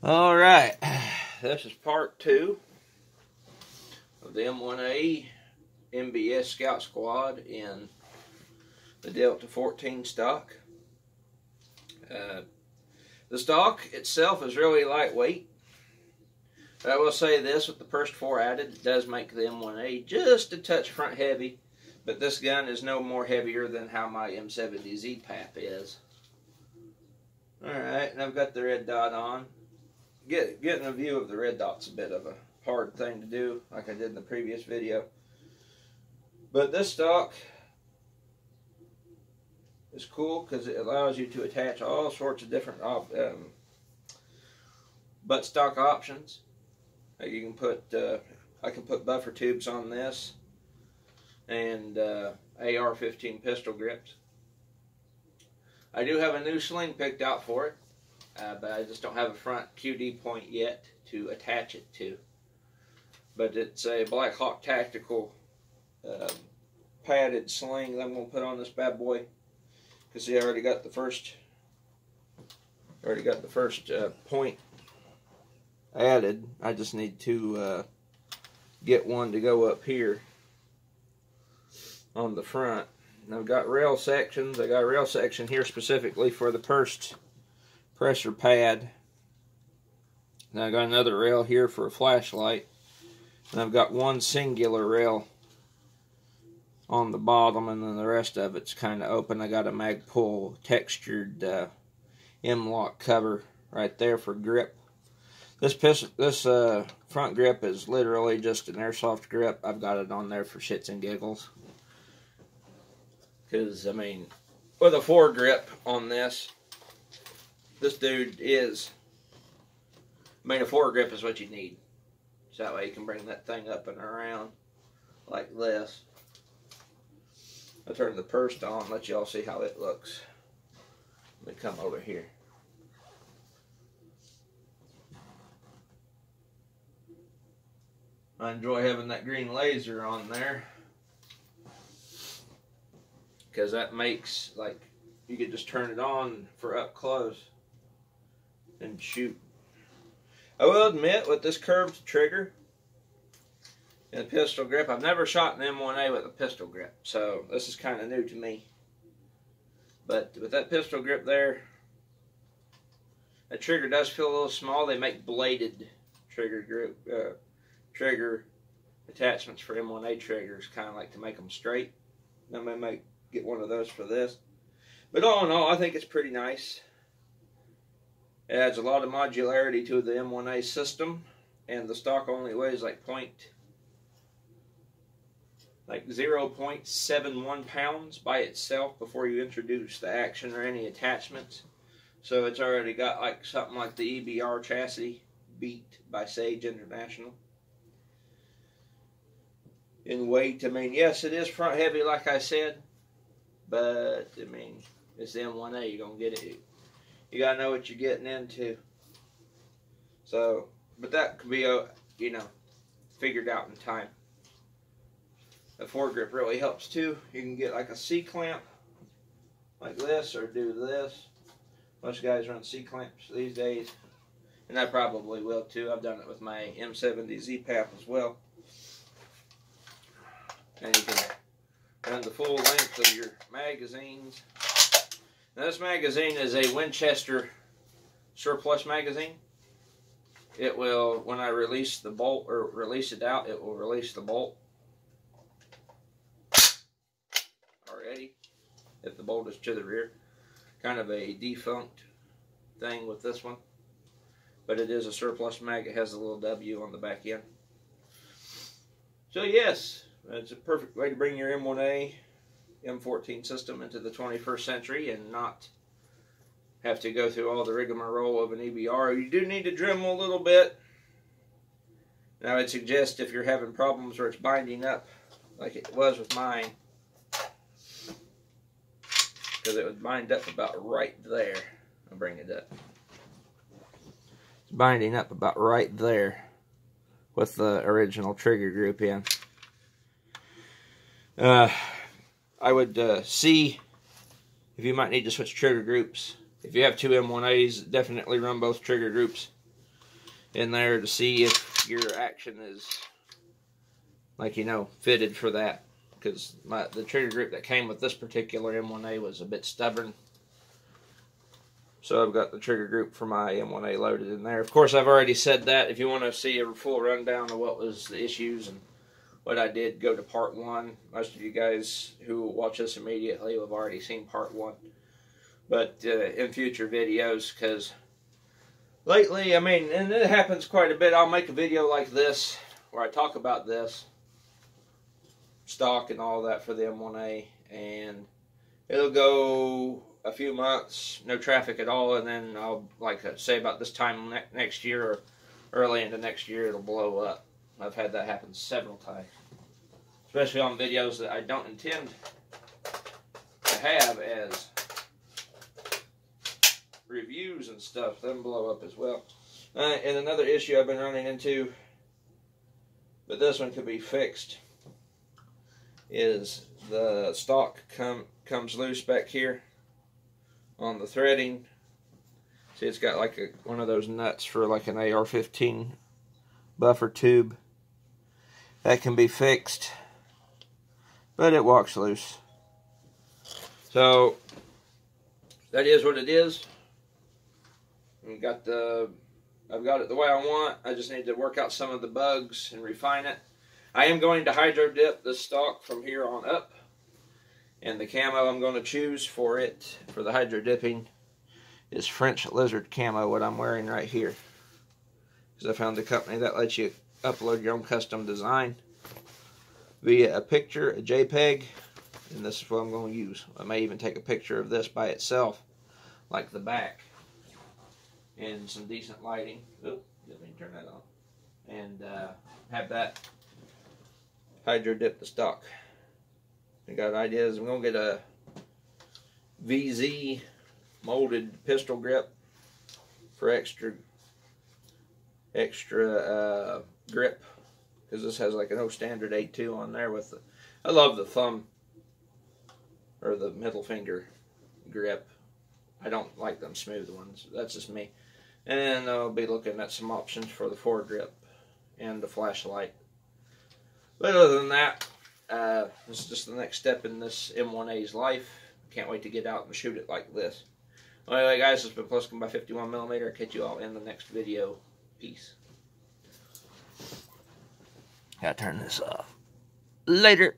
All right, this is part 2 of the M1A MBS Scout Squad in the Delta 14 stock. The stock itself is really lightweight. I will say this, with the first 4 added, it does make the M1A just a touch front heavy, but this gun is no more heavier than how my M70Z PAP is. Alright, and I've got the red dot on. Getting a view of the red dot's a bit of a hard thing to do, like I did in the previous video. But this stock is cool because it allows you to attach all sorts of different buttstock options. You can put, I can put buffer tubes on this, and AR-15 pistol grips. I do have a new sling picked out for it. But I just don't have a front QD point yet to attach it to. But it's a Black Hawk Tactical padded sling that I'm going to put on this bad boy. Because see, I already got the first point added. I just need to get one to go up here on the front. And I've got rail sections. I got a rail section here specifically for the first pressure pad. Now I got another rail here for a flashlight, and I've got one singular rail on the bottom, and then the rest of it's kind of open. I got a Magpul textured M-lock cover right there for grip. This front grip is literally just an airsoft grip. I've got it on there for shits and giggles, because I mean, with a foregrip on this dude is, I mean, a foregrip is what you need. So that way you can bring that thing up and around like this. I'll turn the purse on, let y'all see how it looks. Let me come over here. I enjoy having that green laser on there, because that makes, like, you could just turn it on for up close and shoot. I will admit, with this curved trigger and pistol grip, I've never shot an M1A with a pistol grip, so this is kind of new to me. But with that pistol grip there, that trigger does feel a little small. They make bladed trigger attachments for M1A triggers, kind of like to make them straight. I might get one of those for this. But all in all, I think it's pretty nice. It adds a lot of modularity to the M1A system, and the stock only weighs like 0.71 pounds by itself before you introduce the action or any attachments. So it's already got like something like the EBR chassis beat by Sage International. In weight, I mean, yes, it is front heavy like I said, but I mean, it's the M1A, you're going to get it. You got to know what you're getting into. So, but that could be, you know, figured out in time. The foregrip really helps too. You can get like a C-clamp like this, or do this. Most guys run C-clamps these days, and I probably will too. I've done it with my M70Z PAP as well. And you can run the full length of your magazines. Now this magazine is a Winchester surplus magazine. It will, when I release the bolt, or release it out, it will release the bolt already, if the bolt is to the rear. Kind of a defunct thing with this one, but it is a surplus mag. It has a little W on the back end. So yes, it's a perfect way to bring your M1A M14 system into the 21st century and not have to go through all the rigmarole of an EBR. You do need to Dremel a little bit. Now, I would suggest if you're having problems where it's binding up like it was with mine, because it would bind up about right there. I'll bring it up. It's binding up about right there with the original trigger group in. I would see if you might need to switch trigger groups. If you have two M1As, definitely run both trigger groups in there to see if your action is, like, you know, fitted for that. Because the trigger grip that came with this particular M1A was a bit stubborn. So I've got the trigger group for my M1A loaded in there. Of course, I've already said that. If you want to see a full rundown of what was the issues and what I did, go to part 1. Most of you guys who watch this immediately have already seen part 1. But in future videos, because lately, I mean, and it happens quite a bit, I'll make a video like this where I talk about this stock and all that for the M1A, and it'll go a few months, no traffic at all, and then I'll, like say about this time next year or early into next year, it'll blow up. I've had that happen several times, especially on videos that I don't intend to have as reviews and stuff. Them blow up as well. And another issue I've been running into, but this one could be fixed, is the stock comes loose back here on the threading. See, it's got like one of those nuts for like an AR-15 buffer tube. That can be fixed, but it walks loose. So that is what it is. I've got it the way I want. I just need to work out some of the bugs and refine it. I am going to hydro dip the stock from here on up, and the camo I'm going to choose for it, for the hydro dipping, is French Lizard camo, what I'm wearing right here. Because I found a company that lets you upload your own custom design via a picture, a JPEG, and this is what I'm going to use. I may even take a picture of this by itself, like the back, and some decent lighting. Oop, didn't mean to turn that on. And have that hydro dip the stock. I got ideas. I'm going to get a VZ molded pistol grip for extra grip, because this has like an old standard A2 on there with the, I love the thumb or the middle finger grip. I don't like them smooth ones. That's just me. And I'll be looking at some options for the foregrip and the flashlight. But other than that, this is just the next step in this M1A's life. Can't wait to get out and shoot it like this. Well, anyway, guys, this has been Pluscom by 51mm. I'll catch you all in the next video. Peace. Gotta turn this off. Later.